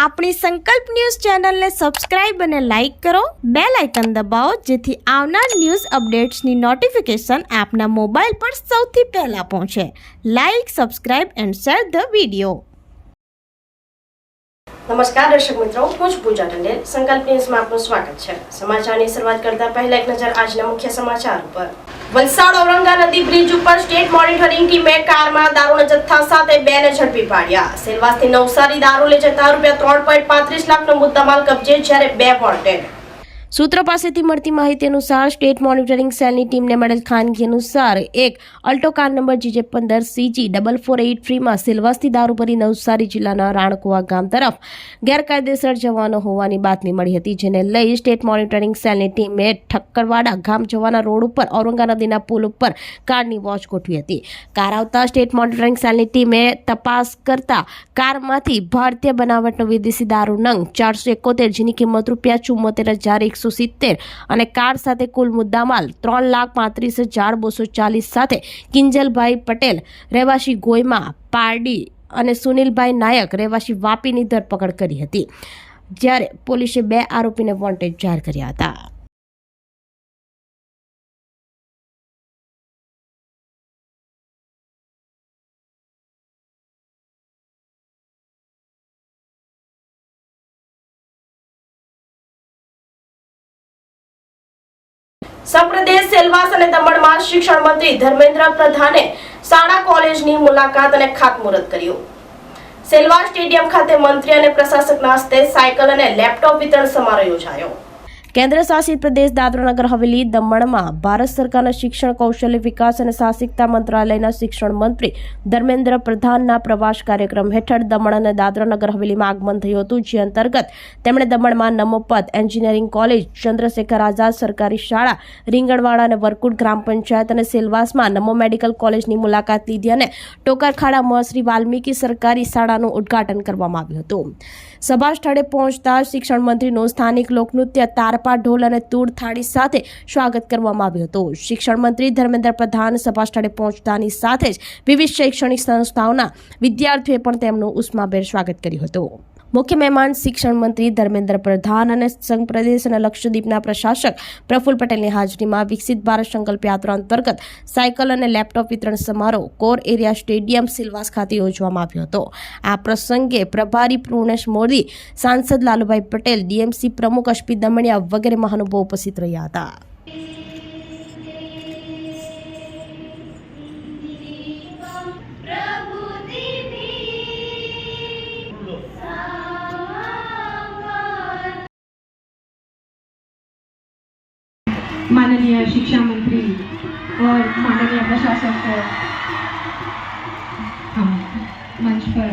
આપણી સંકલ્પ ન્યૂઝ ચેનલને સબસ્ક્રાઇબ અને લાઇક કરો, બેલ આઇકન દબાવો જેથી આવનાર ન્યૂઝ અપડેટ્સની નોટિફિકેશન આપના મોબાઈલ પર સૌથી પહેલા પહોંચે. Like, subscribe and share the video. નમસ્કાર દર્શક મિત્રો, હું છું પૂજા ટંડેલ. સંકલ્પ ન્યૂઝમાં આપનું સ્વાગત છે. સમાચારની શરૂઆત કરતા પહેલા એક નજર આજના મુખ્ય સમાચાર ઉપર. વલસાડ ઔરંગા નદી બ્રિજ ઉપર સ્ટેટ મોનિટરિંગ ટીમે કારમાં દારૂના જથ્થા સાથે 2 ને ઝડપી પાડ્યા. સેલવાસથી નવસારી દારૂ લઈ જતા ₹3.35 લાખનો મુદ્દામાલ કબજે, જ્યારે 2 વોન્ટેડ. સૂત્રો પાસેથી મળતી માહિતી અનુસાર સ્ટેટ મોનિટરિંગ સેલની ટીમને મળેલ ખાનગી અનુસાર એક અલ્ટો કાર નંબર GJ15CG4483 માં સેલવાસથી દારૂ ભરી નવસારી જિલ્લાના રાણકુવા ગામ તરફ ગેરકાયદેસર જવાનો હોવાની બાતમી મળી હતી, જેને લઈ સ્ટેટ મોનિટરિંગ સેલની ટીમે ઠક્કરવાડા ગામ જવાના રોડ ઉપર ઔરંગા નદીના પુલ ઉપર કારની વોચ ગોઠવી હતી. કાર આવતા સ્ટેટ મોનિટરિંગ સેલની ટીમે તપાસ કરતા કારમાંથી ભારતીય બનાવટનો વિદેશી દારૂ નંગ 471 જેની કિંમત ₹74,170 અને કાર સાથે કુલ મુદ્દામાલ ₹3,35,240 સાથે કિંજલભાઈ પટેલ રહેવાસી ગોયમાં પારડી અને સુનિલભાઈ નાયક રહેવાસી વાપીની ધરપકડ કરી હતી, જ્યારે પોલીસે 2 આરોપીને વોન્ટેડ જાહેર કર્યા હતા. સપ્રદેશ સેલવાસ અને દમણમાં શિક્ષણ મંત્રી ધર્મેન્દ્ર પ્રધાને શાળા કોલેજની મુલાકાત અને ખાતમુહૂર્ત કર્યું. સેલવાસ સ્ટેડિયમ ખાતે મંત્રી અને પ્રશાસકના હસ્તે સાયકલ અને લેપટોપ વિતરણ સમારોહ યોજાયો. કેન્દ્ર શાસિત પ્રદેશ દાદરાનગર હવેલી દમણમાં ભારત સરકારના શિક્ષણ, કૌશલ્ય વિકાસ અને સાહસિકતા મંત્રાલયના શિક્ષણ મંત્રી ધર્મેન્દ્ર પ્રધાનના પ્રવાસ કાર્યક્રમ હેઠળ દમણ અને દાદરાનગર હવેલીમાં આગમન થયું હતું, જે અંતર્ગત તેમણે દમણમાં નમોપત એન્જિનિયરિંગ કોલેજ, ચંદ્રશેખર આઝાદ સરકારી શાળા, રીંગણવાડા અને વરકુટ ગ્રામ પંચાયત અને સેલવાસમાં નમો મેડિકલ કોલેજની મુલાકાત લીધી અને ટોકરખાડા મહર્ષિ વાલ્મીકી સરકારી શાળાનું ઉદ્ઘાટન કરવામાં આવ્યું હતું. સભા સ્થળે પહોંચતા શિક્ષણ મંત્રીનું સ્થાનિક લોકનૃત્ય, તારપા, ઢોલ અને તૂર થાળી સાથે સ્વાગત કરવામાં આવ્યું હતું. શિક્ષણ મંત્રી ધર્મેન્દ્ર પ્રધાન સભા સ્થળે પહોંચતાની સાથે જ વિવિધ શૈક્ષણિક સંસ્થાઓના વિદ્યાર્થીઓએ પણ તેમનું ઉષ્માભેર સ્વાગત કર્યું હતું. મુખ્ય મહેમાન શિક્ષણ મંત્રી ધર્મેન્દ્ર પ્રધાન અને સંઘ પ્રદેશ અને લક્ષદ્વીપના પ્રશાસક પ્રફુલ્લ પટેલની હાજરીમાં વિકસિત ભારત સંકલ્પ યાત્રા અંતર્ગત સાયકલ અને લેપટોપ વિતરણ સમારોહ કોર એરિયા સ્ટેડિયમ સિલવાસ ખાતે યોજવામાં આવ્યો હતો. આ પ્રસંગે પ્રભારી પૂર્ણેશ મોદી, સાંસદ લાલુભાઈ પટેલ, DMC પ્રમુખ અશ્પિત દમણિયા વગેરે મહાનુભાવો ઉપસ્થિત રહ્યા હતા. माननीय शिक्षा मंत्री और माननीय प्रशासक को हम मंच पर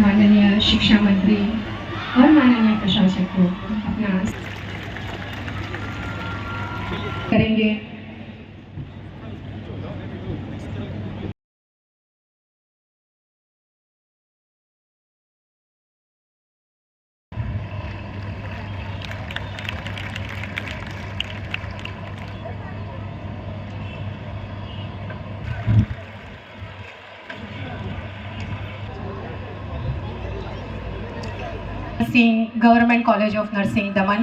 माननीय शिक्षा मंत्री और माननीय प्रशासक को अपना करेंगे. Government College of Nursing, Daman.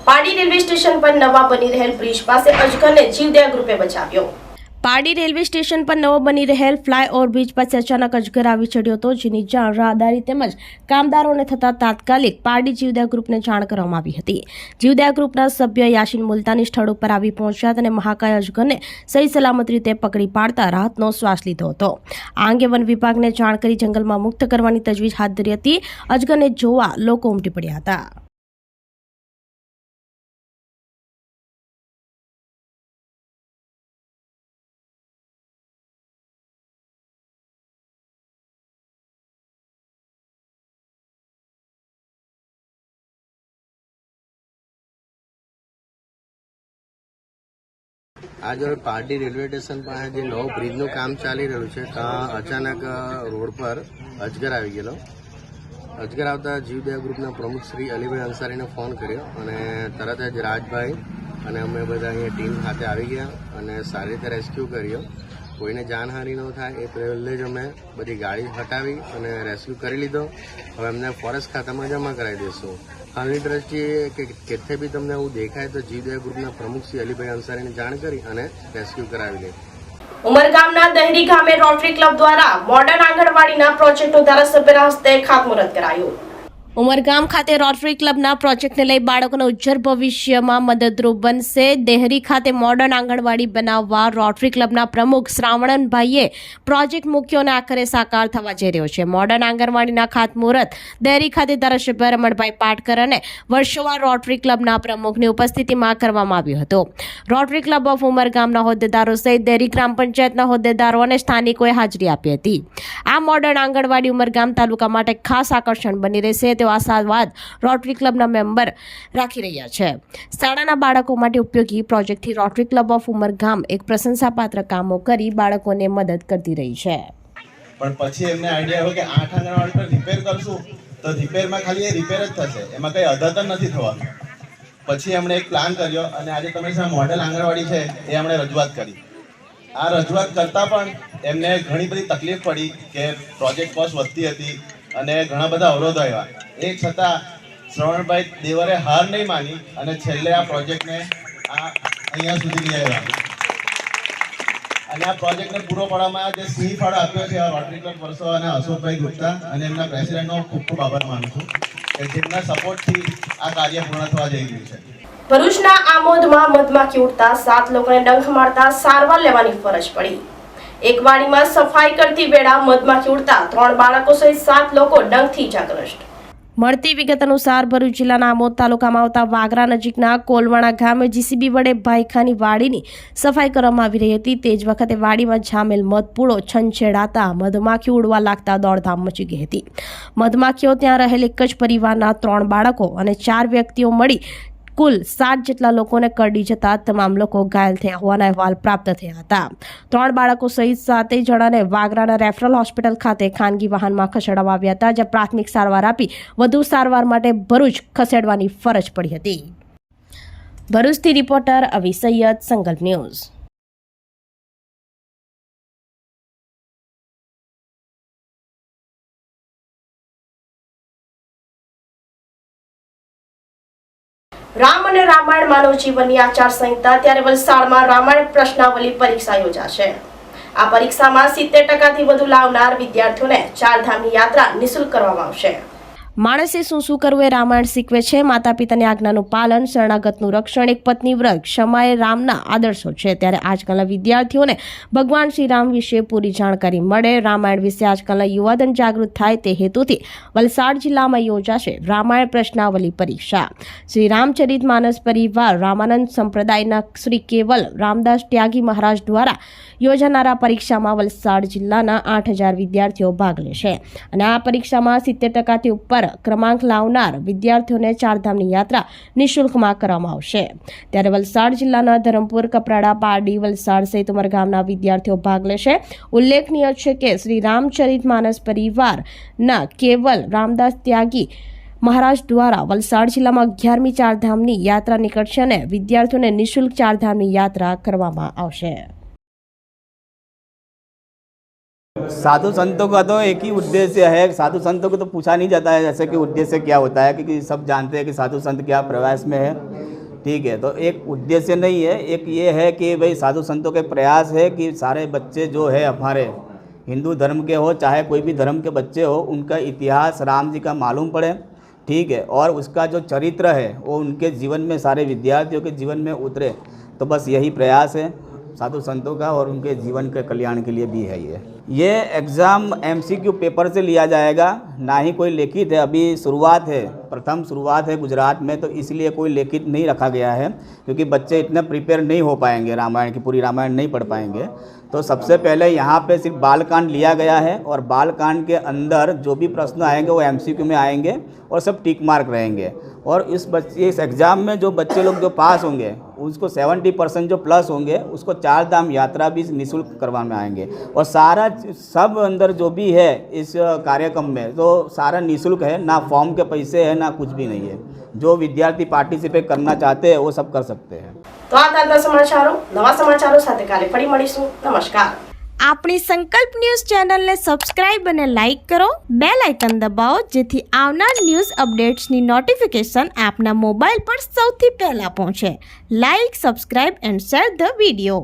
પાડી રેલવે સ્ટેશન પર નવા બની રહેલ બ્રિજ પાસે અજગરને જીવદયા રૂપે બચાવ્યો. પાડી રેલવે સ્ટેશન પર નવો બની રહેલ ફ્લાયઓવર બ્રિજ પાસે અચાનક અજગર આવી ચડ્યો હતો, જેની જાણ રાહદારી તેમજ કામદારોને થતા તાત્કાલિક પારડી જીવદયા ગ્રુપને જાણ કરવામાં આવી હતી. જીવદયા ગ્રુપના સભ્ય યાસીન મુલતાની સ્થળ ઉપર આવી પહોંચ્યા અને મહાકાય અજગરને સહી સલામત રીતે પકડી પાડતા રાહતનો શ્વાસ લીધો હતો. આ અંગે વન વિભાગને જાણ કરી જંગલમાં મુક્ત કરવાની તજવીજ હાથ ધરી હતી. અજગરને જોવા લોકો ઉમટી પડ્યા હતા. आज पार्टी रेलवे स्टेशन पर जे नव ब्रिजનું કામ ચાલી રહ્યું છે ત્યાં અચાનક રોડ પર અજગર આવી ગયેલો. અજગર આવતા જીવદયા ગ્રુપના પ્રમુખ શ્રી અલીભાઈ અંસારીને ફોન કર્યો અને તરત જ રાજભાઈ અને અમે બધા અહીંયા ટીમ સાથે આવી ગયા અને સારી રીતે રેસ્ક્યુ કર્યો. કોઈને જાનહાનિ ન થાય એ પહેલે જ અમે બધી ગાડી હટાવી અને રેસ્ક્યુ કરી લીધો. હવે અમને ફોરેસ્ટ ખાતામાં જમા કરાવી દઈશું. હાલની દ્રષ્ટિએ કે કેથે બી તમને એવું દેખાય તો જીવદયા ગ્રુપના પ્રમુખ શ્રી અલીભાઈ અંસારીને જાણ કરી અને રેસ્ક્યુ કરાવી લે. ઉમરગામના દહેરી ગામે રોટરી ક્લબ દ્વારા મોડર્ન આંગણવાડીના પ્રોજેક્ટનું ધારાસભ્યના હસ્તે ખાતમુહૂર્ત કરાયું. ઉમરગામ ખાતે રોટરી ક્લબના પ્રોજેક્ટને લઈ બાળકોના ઉજ્જવળ ભવિષ્યમાં મદદરૂપ બનશે. દહેરી ખાતે મોડર્ન આંગણવાડી બનાવવા રોટરી ક્લબના પ્રમુખ શ્રાવણભાઈએ પ્રોજેક્ટ મૂક્યો અને આખરે સાકાર થવા જઈ રહ્યો છે. મોડર્ન આંગણવાડીના ખાતમુહૂર્ત દહેરી ખાતે ધારાસભ્ય રમણભાઈ પાટકર અને વર્ષોવાર રોટરી ક્લબના પ્રમુખની ઉપસ્થિતિમાં કરવામાં આવ્યું હતું. રોટરી ક્લબ ઓફ ઉમરગામના હોદ્દેદારો સહિત દહેરી ગ્રામ પંચાયતના હોદ્દેદારો અને સ્થાનિકોએ હાજરી આપી હતી. આ મોડર્ન આંગણવાડી ઉમરગામ તાલુકા માટે ખાસ આકર્ષણ બની રહેશે તેવો આશાવાદ રોટરી ક્લબના મેમ્બર રાખી રહ્યા છે. શાળાના બાળકો માટે ઉપયોગી પ્રોજેક્ટથી રોટરી ક્લબ ઓફ ઉમરગામ એક પ્રશંસાપાત્ર કામો કરી બાળકોને મદદ કરતી રહી છે. પણ પછી એમને આઈડિયા આવ્યો કે 8 આંગણવાડી પર રિપેર કરશું તો રિપેરમાં ખાલી એ રિપેર જ થશે, એમાં કંઈ અદ્યતન નથી થવાનું. પછી એમણે એક પ્લાન કર્યો અને આજે તમે જે મોડેલ આંગણવાડી છે એ એમણે રજૂઆત કરી. આ રજૂઆત કરતાં પણ એમને ઘણી બધી તકલીફ પડી કે પ્રોજેક્ટ કોસ્ટ વધતી હતી અને ઘણા બધા અવરોધો આવ્યા. એ છતાં શ્રવણભાઈ દેવરે હાર નહીં માની અને છેલ્લે આ પ્રોજેક્ટને અહીંયા સુધી લઈ આવ્યા. અને આ પ્રોજેક્ટને પૂરો પાડવામાં જે સિંહ ફાળો આપ્યો છે આ રોટરી ક્લબ વર્ષો અને અશોકભાઈ ગુપ્તા અને એમના પ્રેસિડેન્ટનો ખૂબ ખૂબ આભાર માનું છું કે જેમના સપોર્ટથી આ કાર્ય પૂર્ણ થવા જઈ રહ્યું છે. ભરૂચના આમોદમાં મધમાખી ઉડતા 7 લોકોને ડંખ મારતા સારવાર લેવાની ફરજ પડી. એક વાડીમાં સફાઈ કરતી વેળા મધમાખી ઉડતા 3 બાળકો સહિત 7 લોકો ડંખથી ઇજાગ્રસ્ત. મળતી વિગત અનુસાર ભરૂચ જિલ્લાના આમોદ તાલુકામાં આવતા વાગરા નજીકના કોલવાણા ગામે જીસીબી વડે ભાઈખાની વાડીની સફાઈ કરવામાં આવી રહી હતી. તે જ વખતે વાડીમાં જામેલ મધપૂડો છંછેડાતા મધમાખી ઉડવા લાગતા દોડધામ મચી ગઈ હતી. મધમાખીઓ ત્યાં રહેલ એક જ પરિવારના 3 બાળકો અને 4 વ્યક્તિઓ મળી કુલ 7 જેટલા લોકોને કરડી જતા તમામ લોકો ઘાયલ થયા હોવાના અહેવાલ પ્રાપ્ત થયા હતા. 3 બાળકો સહિત 7 જણાને વાગરાના રેફરલ હોસ્પિટલ ખાતે ખાનગી વાહનમાં ખસેડવામાં આવ્યા હતા, જ્યાં પ્રાથમિક સારવાર આપી વધુ સારવાર માટે ભરૂચ ખસેડવાની ફરજ પડી હતી. ભરૂચથી રિપોર્ટર અવી સૈયદ, સંકલ્પ ન્યૂઝ. રામ અને રામાયણ માનવ જીવનની આચાર સંહિતા ત્યારે વલસાડમાં રામાયણ પ્રશ્નાવલી પરીક્ષા યોજાશે. આ પરીક્ષામાં 70% વધુ લાવનાર વિદ્યાર્થીઓને 4 ધામની યાત્રા નિઃશુલ્ક કરવામાં આવશે. માણસે શું કરવું એ રામાયણ શીખવે છે. માતા પિતાની આજ્ઞાનું પાલન, શરણાગતનું રક્ષણ, એક પત્ની વ્રત, ક્ષમા એ રામના આદર્શો છે. ત્યારે આજકાલના વિદ્યાર્થીઓને ભગવાન શ્રી રામ વિશે પૂરી જાણકારી મળે, રામાયણ વિશે આજકાલના યુવાધન જાગૃત થાય તે હેતુથી વલસાડ જિલ્લામાં યોજાશે રામાયણ પ્રશ્નાવલી પરીક્ષા. શ્રી રામચરિત માનસ પરિવાર રામાનંદ સંપ્રદાયના શ્રી કેવલ રામદાસ ત્યાગી મહારાજ દ્વારા યોજાનારા પરીક્ષામાં વલસાડ જિલ્લાના 8000 વિદ્યાર્થીઓ ભાગ લેશે અને આ પરીક્ષામાં 70% ઉપર ક્રમાંક લાવનાર વિદ્યાર્થીઓને 4 ધામની યાત્રા નિઃશુલ્કમાં કરવામાં આવશે. ત્યારે વલસાડ જિલ્લાના ધરમપુર, કપરાડા, પારડી, વલસાડ સહિત ઉમરગામના વિદ્યાર્થીઓ ભાગ લેશે. ઉલ્લેખનીય છે કે શ્રી રામચરિત માનસ પરિવારના કેવલ રામદાસ ત્યાગી મહારાજ દ્વારા વલસાડ જિલ્લામાં 11મી 4 ધામની યાત્રા નીકળશે અને વિદ્યાર્થીઓને નિઃશુલ્ક 4 ધામની યાત્રા કરવામાં આવશે. साधु संतों का तो एक ही उद्देश्य है. साधु संतों को तो पूछा नहीं जाता है जैसे कि उद्देश्य क्या होता है, क्योंकि सब जानते हैं कि साधु संत क्या प्रयास में है. ठीक है, तो एक उद्देश्य नहीं है, एक ये है कि भाई साधु संतों के प्रयास है कि सारे बच्चे जो है हमारे हिंदू धर्म के हो चाहे कोई भी धर्म के बच्चे हो, उनका इतिहास राम जी का मालूम पड़े. ठीक है, और उसका जो चरित्र है वो उनके जीवन में, सारे विद्यार्थियों के जीवन में उतरे. तो बस यही प्रयास है साधु संतों का और उनके जीवन के कल्याण के लिए भी है ये. ये एग्ज़ाम MCQ पेपर से लिया जाएगा, ना ही कोई लिखित है। अभी शुरुआत है, प्रथम शुरुआत है गुजरात में, तो इसलिए कोई लिखित नहीं रखा गया है, क्योंकि बच्चे इतने प्रिपेयर नहीं हो पाएंगे, रामायण की पूरी रामायण नहीं पढ़ पाएंगे। तो सबसे पहले यहाँ पे सिर्फ बालकांड लिया गया है, और बालकांड के अंदर जो भी प्रश्न आएंगे वो MCQ में आएंगे और सब टिक मार्क रहेंगे। और इस एग्ज़ाम में जो बच्चे लोग जो पास होंगे उसको 70% जो प्लस होंगे उसको 4 धाम यात्रा भी निःशुल्क करवाने आएंगे। और सारा सब अंदर जो भी है इस कार्यक्रम में तो सारा निःशुल्क है, ना फॉर्म के पैसे है ना कुछ भी नहीं है। जो विद्यार्थी पार्टिसिपेट करना चाहते हैं वो सब कर सकते हैं। तो આ તાજા સમાચારો નવા સમાચારો સાથે કાલે ફરી મળીશું। નમસ્કાર। આપણી સંકલ્પ ન્યૂઝ ચેનલને સબસ્ક્રાઇબ અને લાઇક કરો, બેલ આઇકન દબાવો જેથી આવનાર ન્યૂઝ અપડેટ્સની નોટિફિકેશન આપના મોબાઈલ પર સૌથી પહેલા પહોંચે। Like, subscribe and share the video.